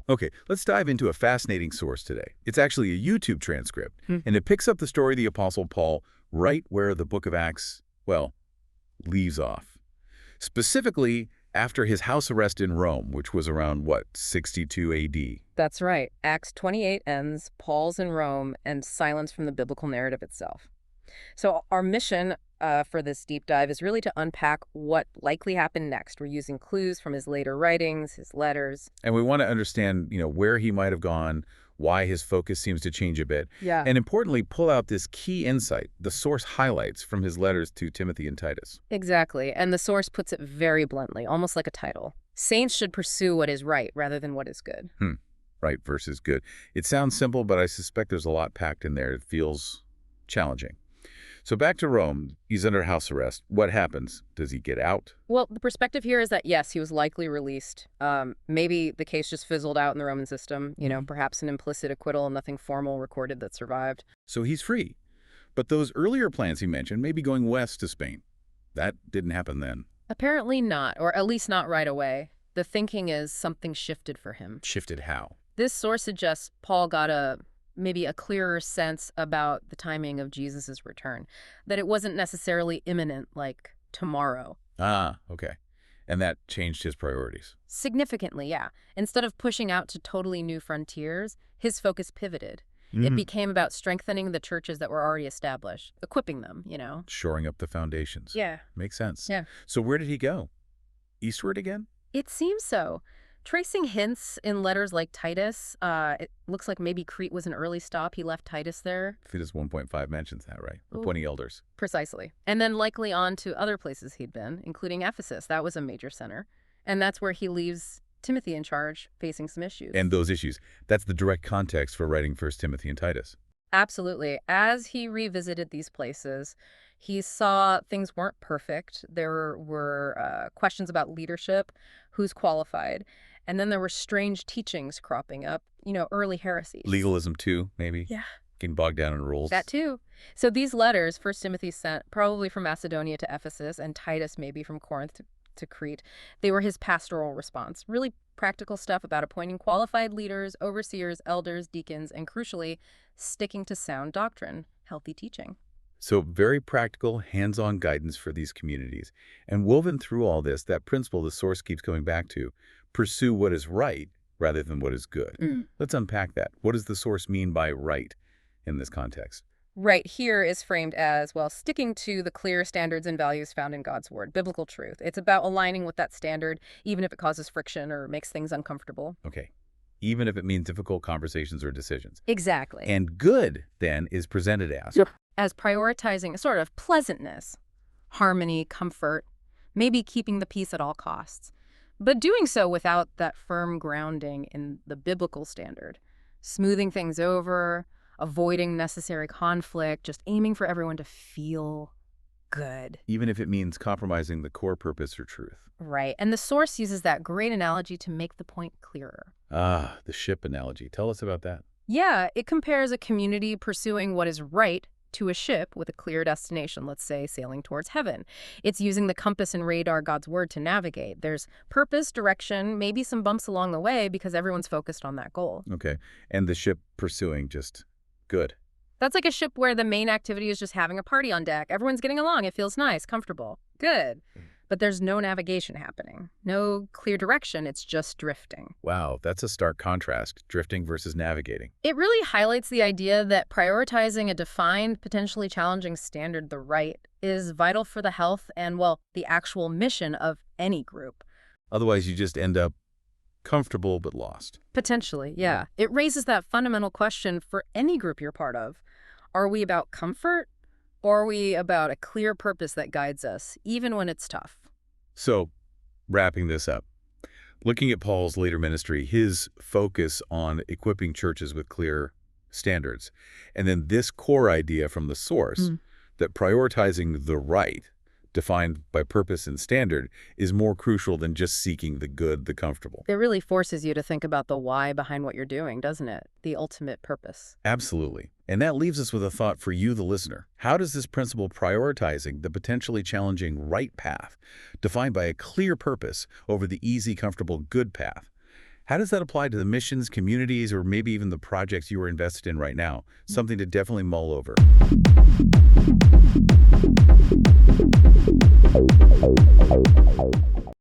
Okay, let's dive into a fascinating source today. It's actually a YouTube transcript, Hmm. and it picks up the story of the Apostle Paul right where the book of Acts, well, leaves off. Specifically, after his house arrest in Rome, which was around, what, 62 AD. That's right. Acts 28 ends, Paul's in Rome, and silence from the biblical narrative itself. So our mission for this deep dive is really to unpack what likely happened next. We're using clues from his later writings, his letters. And we want to understand, where he might have gone, why his focus seems to change a bit, Yeah. and importantly, pull out this key insight, the source highlights from his letters to Timothy and Titus. Exactly. And the source puts it very bluntly, almost like a title. Saints should pursue what is right rather than what is good. Right versus good. It sounds simple, but I suspect there's a lot packed in there. It feels challenging. So back to Rome, he's under house arrest. What happens? Does he get out? Well, the perspective here is that, yes, he was likely released. Maybe the case just fizzled out in the Roman system, perhaps an implicit acquittal and nothing formal recorded that survived. So he's free. But those earlier plans he mentioned, maybe going west to Spain, that didn't happen then. Apparently not, or at least not right away. The thinking is something shifted for him. Shifted how? This source suggests Paul got maybe a clearer sense about the timing of Jesus' return, that it wasn't necessarily imminent, like tomorrow. Ah, okay. And that changed his priorities. Significantly, yeah. Instead of pushing out to totally new frontiers, his focus pivoted. It became about strengthening the churches that were already established, equipping them, Shoring up the foundations. Yeah. Makes sense. Yeah. So where did he go? Eastward again? It seems so. Tracing hints in letters like Titus, it looks like maybe Crete was an early stop. He left Titus there. Titus 1.5 mentions that, right? Ooh. Appointing elders. Precisely. And then likely on to other places he'd been, including Ephesus. That was a major center. And that's where he leaves Timothy in charge, facing some issues. And those issues, that's the direct context for writing 1 Timothy and Titus. Absolutely. As he revisited these places, he saw things weren't perfect. There were questions about leadership, who's qualified. And then there were strange teachings cropping up, early heresies. Legalism too, maybe? Yeah. Getting bogged down in rules. That too. So these letters, 1 Timothy sent probably from Macedonia to Ephesus and Titus maybe from Corinth to Crete, they were his pastoral response. Really practical stuff about appointing qualified leaders, overseers, elders, deacons, and crucially, sticking to sound doctrine, healthy teaching. So very practical, hands-on guidance for these communities. And woven through all this, that principle the source keeps coming back to, pursue what is right rather than what is good. Let's unpack that. What does the source mean by right in this context? Right here is framed as, well, sticking to the clear standards and values found in God's word, biblical truth. It's about aligning with that standard, even if it causes friction or makes things uncomfortable. Okay. Even if it means difficult conversations or decisions. Exactly. And good, then, is presented as? As prioritizing a sort of pleasantness, harmony, comfort, maybe keeping the peace at all costs. But doing so without that firm grounding in the biblical standard. Smoothing things over, avoiding necessary conflict, just aiming for everyone to feel good. Even if it means compromising the core purpose or truth. Right. And the source uses that great analogy to make the point clearer. Ah, the ship analogy. Tell us about that. Yeah, it compares a community pursuing what is right to a ship with a clear destination, let's say sailing towards heaven. It's using the compass and radar, God's word, to navigate. There's purpose, direction, maybe some bumps along the way because everyone's focused on that goal. Okay. And the ship pursuing just good. That's like a ship where the main activity is just having a party on deck. Everyone's getting along. It feels nice, comfortable. Good. But there's no navigation happening. No clear direction. It's just drifting. Wow, that's a stark contrast, drifting versus navigating. It really highlights the idea that prioritizing a defined, potentially challenging standard, the right, is vital for the health and, well, the actual mission of any group. Otherwise, you just end up comfortable but lost. Potentially, yeah. It raises that fundamental question for any group you're part of. Are we about comfort, or are we about a clear purpose that guides us, even when it's tough? So, wrapping this up, looking at Paul's later ministry, his focus on equipping churches with clear standards, and then this core idea from the source that prioritizing the right, defined by purpose and standard, is more crucial than just seeking the good, the comfortable. It really forces you to think about the why behind what you're doing, doesn't it? The ultimate purpose. Absolutely. And that leaves us with a thought for you, the listener. How does this principle prioritizing the potentially challenging right path, defined by a clear purpose, over the easy, comfortable good path? How does that apply to the missions, communities, or maybe even the projects you are invested in right now? Something to definitely mull over.